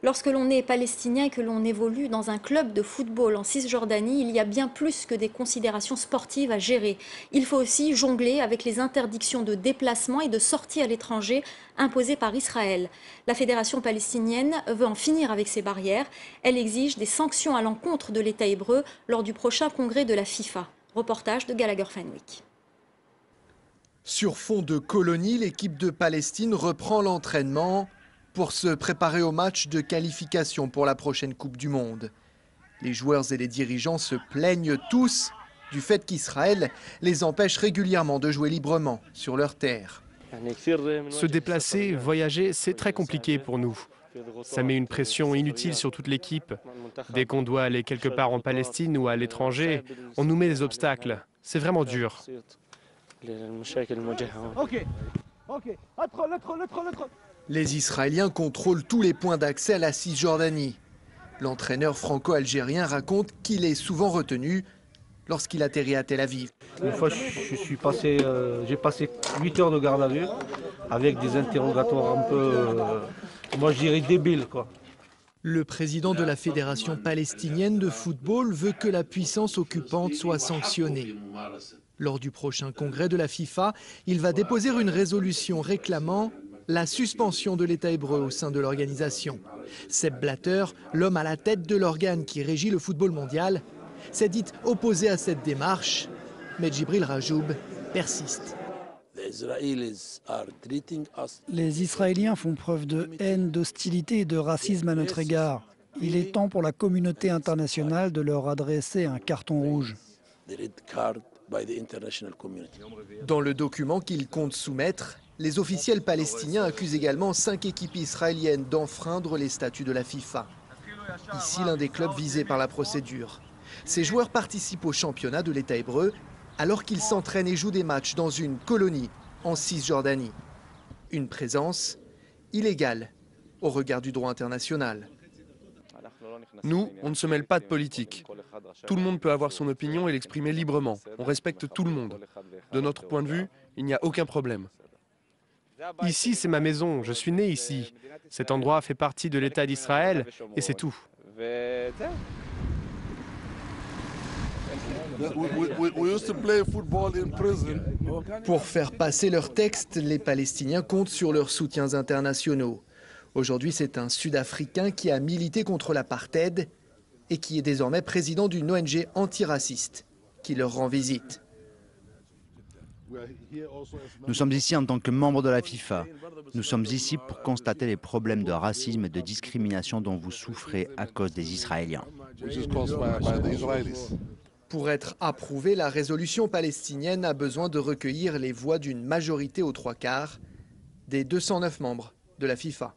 Lorsque l'on est palestinien et que l'on évolue dans un club de football en Cisjordanie, il y a bien plus que des considérations sportives à gérer. Il faut aussi jongler avec les interdictions de déplacement et de sortie à l'étranger imposées par Israël. La Fédération palestinienne veut en finir avec ces barrières. Elle exige des sanctions à l'encontre de l'État hébreu lors du prochain congrès de la FIFA. Reportage de Gallagher Fenwick. Sur fond de colonie, l'équipe de Palestine reprend l'entraînement pour se préparer au match de qualification pour la prochaine Coupe du Monde. Les joueurs et les dirigeants se plaignent tous du fait qu'Israël les empêche régulièrement de jouer librement sur leur terre. Se déplacer, voyager, c'est très compliqué pour nous. Ça met une pression inutile sur toute l'équipe. Dès qu'on doit aller quelque part en Palestine ou à l'étranger, on nous met des obstacles. C'est vraiment dur. Les Israéliens contrôlent tous les points d'accès à la Cisjordanie. L'entraîneur franco-algérien raconte qu'il est souvent retenu lorsqu'il atterrit à Tel Aviv. Une fois, j'ai passé 8 heures de garde à vue avec des interrogatoires un peu, moi je dirais débiles, quoi. Le président de la Fédération palestinienne de football veut que la puissance occupante soit sanctionnée. Lors du prochain congrès de la FIFA, il va déposer une résolution réclamant la suspension de l'État hébreu au sein de l'organisation. Sepp Blatter, l'homme à la tête de l'organe qui régit le football mondial, s'est dit opposé à cette démarche, mais Djibril Rajoub persiste. Les Israéliens font preuve de haine, d'hostilité et de racisme à notre égard. Il est temps pour la communauté internationale de leur adresser un carton rouge. Dans le document qu'ils comptent soumettre, les officiels palestiniens accusent également 5 équipes israéliennes d'enfreindre les statuts de la FIFA. Ici, l'un des clubs visés par la procédure. Ces joueurs participent au championnat de l'État hébreu alors qu'ils s'entraînent et jouent des matchs dans une colonie en Cisjordanie. Une présence illégale au regard du droit international. Nous, on ne se mêle pas de politique. Tout le monde peut avoir son opinion et l'exprimer librement. On respecte tout le monde. De notre point de vue, il n'y a aucun problème. Ici, c'est ma maison. Je suis né ici. Cet endroit fait partie de l'État d'Israël et c'est tout. Pour faire passer leurs textes, les Palestiniens comptent sur leurs soutiens internationaux. Aujourd'hui, c'est un Sud-Africain qui a milité contre l'apartheid et qui est désormais président d'une ONG antiraciste qui leur rend visite. Nous sommes ici en tant que membres de la FIFA. Nous sommes ici pour constater les problèmes de racisme et de discrimination dont vous souffrez à cause des Israéliens. Pour être approuvée, la résolution palestinienne a besoin de recueillir les voix d'une majorité aux 3/4 des 209 membres de la FIFA.